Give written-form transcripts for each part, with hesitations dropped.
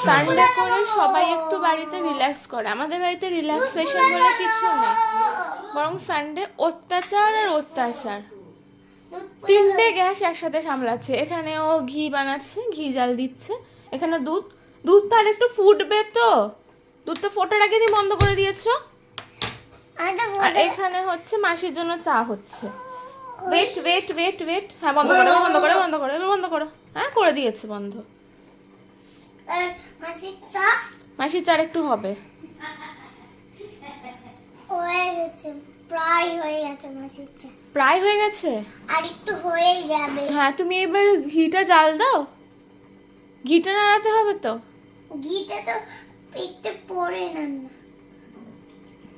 Sunday করে সবাই একটু বাড়িতে রিল্যাক্স করে। আমাদের বাড়িতে রিল্যাক্সেশন বলে কিছু নেই, বরং সানডে অত্যাচার আর অত্যাচার। তিনটে গ্যাস একসাথে সামলাচ্ছে। এখানে ও ঘি বানাচ্ছে, ঘি জাল দিচ্ছে। এখানে দুধ, দুধটা আর একটু ফুটবে তো, দুধটা ফোটার আগে দিয়ে বন্ধ করে দিয়েছো। আর এখানে হচ্ছে মাসির জন্য চা হচ্ছে। ওয়েট ওয়েট ওয়েট ওয়েট, হ্যাঁ বন্ধ করো বন্ধ করো বন্ধ করো, এবার বন্ধ করো। হ্যাঁ করে দিয়েছে বন্ধ। মাসির চা একটু হবে, প্রায় হয়ে গেছে মাসির চা, প্রায় হয়ে গেছে, আর একটু হয়েই যাবে। হ্যাঁ তুমি এবার ঘিটা জাল দাও, ঘিটা নাড়াতে হবে তো। ঘিটা তো একটু পরে না,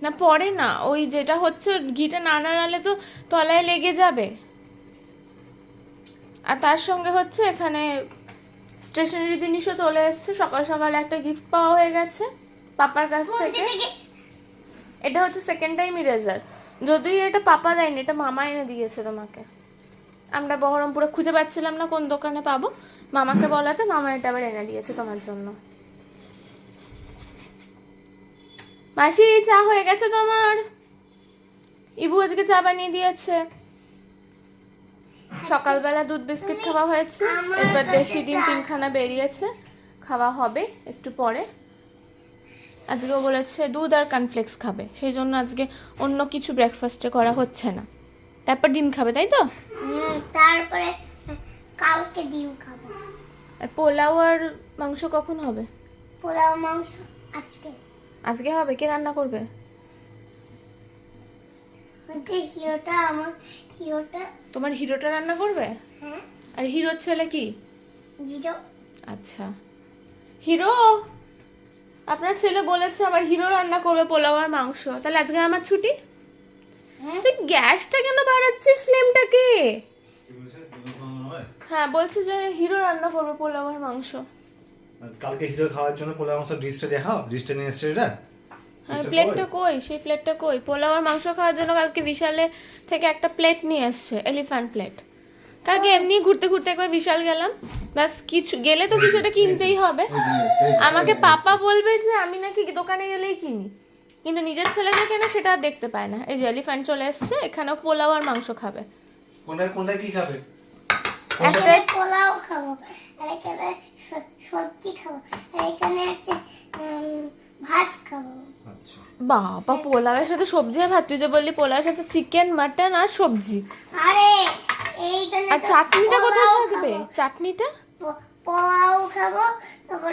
না পরে না, ওই যেটা হচ্ছে ঘিটা না নাড়ালে তো তলায় লেগে যাবে। আর তার সঙ্গে হচ্ছে এখানে স্টেশনারি জিনিসও চলে এসেছে। সকাল সকাল একটা গিফট পাওয়া হয়ে গেছে পাপার কাছ থেকে। এটা হচ্ছে সেকেন্ড টাইম ইরেজার, যদিও এটা পাপা দেয়নি, এটা মামা এনে দিয়েছে তোমাকে। আমরা বহরমপুরে খুঁজে পাচ্ছিলাম না কোন দোকানে পাবো, মামাকে বলাতে মামা এটা আবার এনে দিয়েছে তোমার জন্য। মাসি চা হয়ে গেছে তোমার, ইবু আজকে চা বানিয়ে দিয়েছে। সকালবেলা দুধ বিস্কিট খাওয়া হয়েছে, এবার দেশি ডিম 3খানা বেরিয়েছে, খাওয়া হবে একটু পরে। আজকেও বলেছে দুধ আর কর্নফ্লেক্স খাবে, সেই জন্য আজকে অন্য কিছু ব্রেকফাস্টে করা হচ্ছে না। তারপর ডিম খাবে, তাই তো? তারপরে কালকে ডিম খাবো। আর পোলাও আর মাংস কখন হবে? পোলাও মাংস আজকে। আজকে হবে? কে রান্না করবে? হিরোটা, আমার হিরোটা। তোমার হিরোটা রান্না করবে? হ্যাঁ। আর হিরোর ছেলে কি? জিরো। আচ্ছা, হিরো আপনার ছেলে বলেছে আমার হিরো রান্না করবে পোলাও আর মাংস, তাহলে আজকে আমার ছুটি। তুই গ্যাসটা কেন বাড়াচ্ছিস ফ্লেমটাকে? হ্যাঁ বলছে যে হিরো রান্না করবে পোলাও আর মাংস। কালকে হিরো খাওয়ার জন্য পোলাও মাংস ডিশটা দেখাও, ডিশটা নিয়ে এসছে এটা। হ্যাঁ প্লেটটা কই, সেই প্লেটটা কই? পোলাও আর মাংস খাওয়ার জন্য কালকে বিশালে থেকে একটা প্লেট নিয়ে এসছে, এলিফ্যান্ট প্লেট। কালকে এমনি ঘুরতে ঘুরতে একবার বিশাল গেলাম, ব্যাস কিছু গেলে তো কিছুটা কিনতেই হবে। আমাকে পাপা বলবে যে আমি নাকি দোকানে গেলেই কিনি, কিন্তু নিজের ছেলে যে কেনা সেটা আর দেখতে পায় না। এই যে এলিফ্যান্ট চলে এসছে, এখানেও পোলাও আর মাংস খাবে। কোনটা কোনটা কি খাবে? একটা পোলাও খাবো, আর এখানে সবজি খাবো, আর এখানে আছে ভাত খাবো। আচ্ছা বাবা পোলাওয়ের সাথে সবজি আর ভাত? তুই যে বললি পোলাওয়ের সাথে চিকেন মাটন আর সবজি, আরে এইখানে আর চাটনিটা কোথায় থাকবে? চাটনিটা পোলাও খাবো, তারপর